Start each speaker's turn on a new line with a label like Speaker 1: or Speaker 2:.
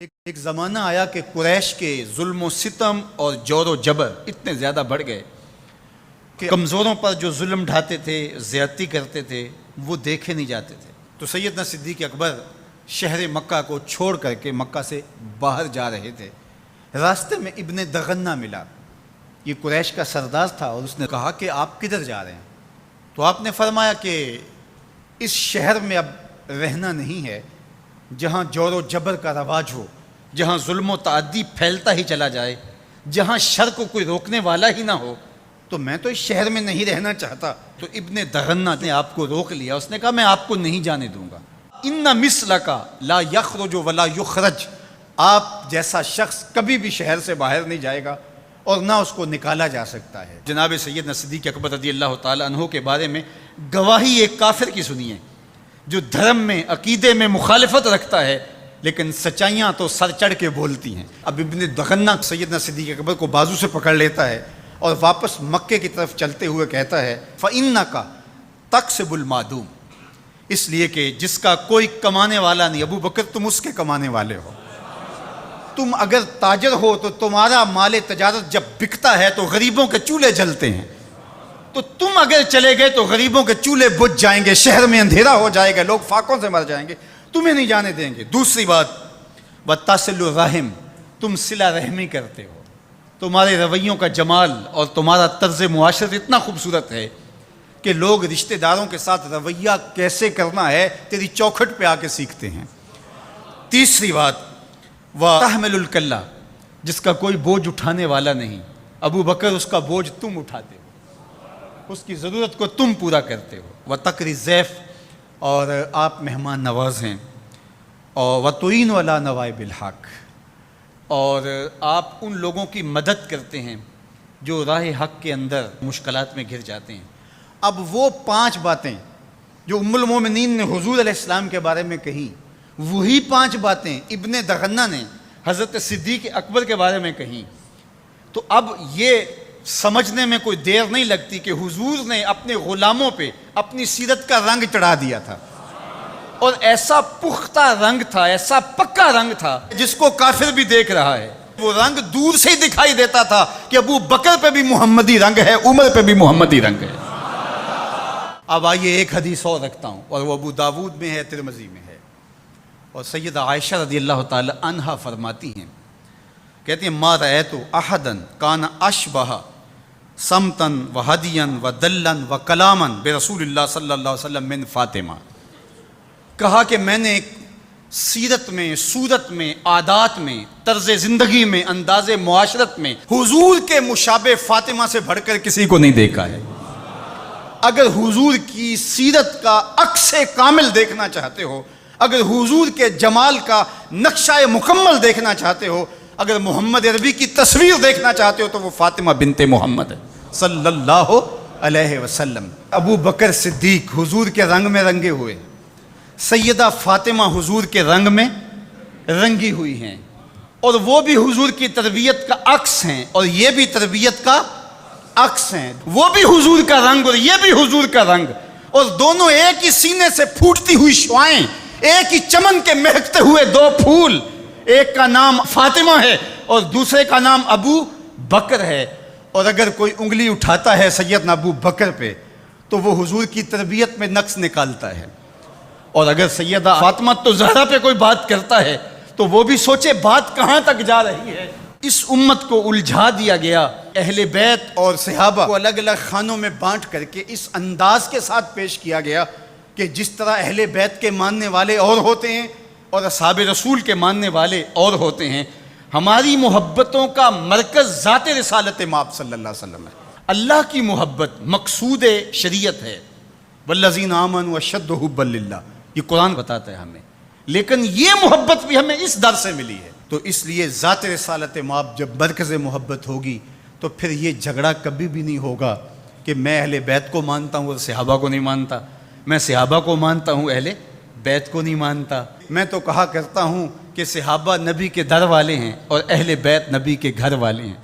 Speaker 1: ایک زمانہ آیا کہ قریش کے ظلم و ستم اور جور و جبر اتنے زیادہ بڑھ گئے کہ کمزوروں پر جو ظلم ڈھاتے تھے، زیادتی کرتے تھے، وہ دیکھے نہیں جاتے تھے۔ تو سیدنا صدیق اکبر شہر مکہ کو چھوڑ کر کے مکہ سے باہر جا رہے تھے۔ راستے میں ابن دغنہ ملا، یہ قریش کا سردار تھا، اور اس نے کہا کہ آپ کدھر جا رہے ہیں؟ تو آپ نے فرمایا کہ اس شہر میں اب رہنا نہیں ہے جہاں جور و جبر کا رواج ہو، جہاں ظلم و تعدی پھیلتا ہی چلا جائے، جہاں شر کو کوئی روکنے والا ہی نہ ہو، تو میں تو اس شہر میں نہیں رہنا چاہتا۔ تو ابن دغنہ نے آپ کو روک لیا، اس نے کہا میں آپ کو نہیں جانے دوں گا۔ ان مثلک لا یخرج ولا یخرج، آپ جیسا شخص کبھی بھی شہر سے باہر نہیں جائے گا اور نہ اس کو نکالا جا سکتا ہے۔ جناب سیدنا صدیق اکبر رضی اللہ تعالی عنہ کے بارے میں گواہی ایک کافر کی سنیے جو دھرم میں، عقیدے میں مخالفت رکھتا ہے، لیکن سچائیاں تو سر چڑھ کے بولتی ہیں۔ اب ابن دغنہ سیدنا صدیق اکبر کو بازو سے پکڑ لیتا ہے اور واپس مکے کی طرف چلتے ہوئے کہتا ہے فَإِنَّكَ تَكْسِبُ الْمَعْدُومَ، اس لیے کہ جس کا کوئی کمانے والا نہیں، ابو بکر تم اس کے کمانے والے ہو۔ تم اگر تاجر ہو تو تمہارا مال تجارت جب بکتا ہے تو غریبوں کے چولہے جلتے ہیں، تو تم اگر چلے گئے تو غریبوں کے چولہے بجھ جائیں گے، شہر میں اندھیرا ہو جائے گا، لوگ فاقوں سے مر جائیں گے، تمہیں نہیں جانے دیں گے۔ دوسری بات وَتَصِلُ الرَّحِمَ، تم صلہ رحمی کرتے ہو، تمہارے رویوں کا جمال اور تمہارا طرز معاشرت اتنا خوبصورت ہے کہ لوگ رشتہ داروں کے ساتھ رویہ کیسے کرنا ہے تیری چوکھٹ پہ آ کے سیکھتے ہیں۔ تیسری بات وَتَحْمِلُ الْكَلَّ، جس کا کوئی بوجھ اٹھانے والا نہیں، ابو بکر اس کا بوجھ تم اٹھاتے ہو، اس کی ضرورت کو تم پورا کرتے ہو۔ وَتَقْرِ الضَّيْفَ، اور آپ مہمان نواز ہیں، اور وَتُعِينُ عَلَى نَوَائِبِ الْحَقِّ، اور آپ ان لوگوں کی مدد کرتے ہیں جو راہ حق کے اندر مشکلات میں گر جاتے ہیں۔ اب وہ 5 باتیں جو ام المومنین نے حضور علیہ السلام کے بارے میں کہیں، وہی 5 باتیں ابن دغنہ نے حضرت صدیق اکبر کے بارے میں کہیں۔ تو اب یہ سمجھنے میں کوئی دیر نہیں لگتی کہ حضور نے اپنے غلاموں پہ اپنی سیرت کا رنگ چڑھا دیا تھا، اور ایسا پختہ رنگ تھا، ایسا پکا رنگ تھا جس کو کافر بھی دیکھ رہا ہے۔ وہ رنگ دور سے ہی دکھائی دیتا تھا کہ ابو بکر پہ بھی محمدی رنگ ہے، عمر پہ بھی محمدی رنگ ہے۔ اب آئیے ایک حدیث اور رکھتا ہوں، اور وہ ابو داود میں ہے، ترمذی میں ہے، اور سیدہ عائشہ رضی اللہ تعالی عنہا فرماتی ہیں، کہتی ہیں ما رأیت احدا کان اشبہ سمتن و ہدین و دلن و کلامن برسول اللہ صلی اللہ علیہ وسلم من فاطمہ، کہا کہ میں نے سیرت میں، صورت میں، عادات میں، طرز زندگی میں، انداز معاشرت میں حضور کے مشابہ فاطمہ سے بڑھ کر کسی کو نہیں دیکھا ہے۔ اگر حضور کی سیرت کا عکس کامل دیکھنا چاہتے ہو، اگر حضور کے جمال کا نقشہ مکمل دیکھنا چاہتے ہو، اگر محمد عربی کی تصویر دیکھنا چاہتے ہو، تو وہ فاطمہ بنت محمد ہے صلی اللہ علیہ وسلم۔ ابو بکر صدیق حضور کے رنگ میں رنگے ہوئے، سیدہ فاطمہ حضور کے رنگ میں رنگی ہوئی ہیں، اور وہ بھی حضور کی تربیت کا عکس ہیں، اور یہ بھی تربیت کا عکس ہیں۔ وہ بھی حضور کا رنگ اور یہ بھی حضور کا رنگ، اور دونوں ایک ہی سینے سے پھوٹتی ہوئی شعائیں، ایک ہی چمن کے مہکتے ہوئے 2 پھول، ایک کا نام فاطمہ ہے اور دوسرے کا نام ابو بکر ہے۔ اور اگر کوئی انگلی اٹھاتا ہے سیدنا ابو بکر پہ تو وہ حضور کی تربیت میں نقص نکالتا ہے، اور اگر سیدہ فاطمہ تو زہرا پہ کوئی بات کرتا ہے تو وہ بھی سوچے بات کہاں تک جا رہی ہے۔ اس امت کو الجھا دیا گیا، اہل بیت اور صحابہ کو الگ الگ خانوں میں بانٹ کر کے اس انداز کے ساتھ پیش کیا گیا کہ جس طرح اہل بیت کے ماننے والے اور ہوتے ہیں اور اصحاب رسول کے ماننے والے اور ہوتے ہیں۔ ہماری محبتوں کا مرکز ذات رسالت مآب صلی اللہ علیہ وسلم ہے۔ اللہ کی محبت مقصود شریعت ہے، والذین آمنوا اشد حبا للہ، یہ قرآن بتاتا ہے ہمیں، لیکن یہ محبت بھی ہمیں اس در سے ملی ہے۔ تو اس لیے ذات رسالت مآب جب مرکز محبت ہوگی تو پھر یہ جھگڑا کبھی بھی نہیں ہوگا کہ میں اہل بیت کو مانتا ہوں اور صحابہ کو نہیں مانتا، میں صحابہ کو مانتا ہوں اہل بیت کو نہیں مانتا۔ میں تو کہا کرتا ہوں کہ صحابہ نبی کے در والے ہیں اور اہل بیت نبی کے گھر والے ہیں۔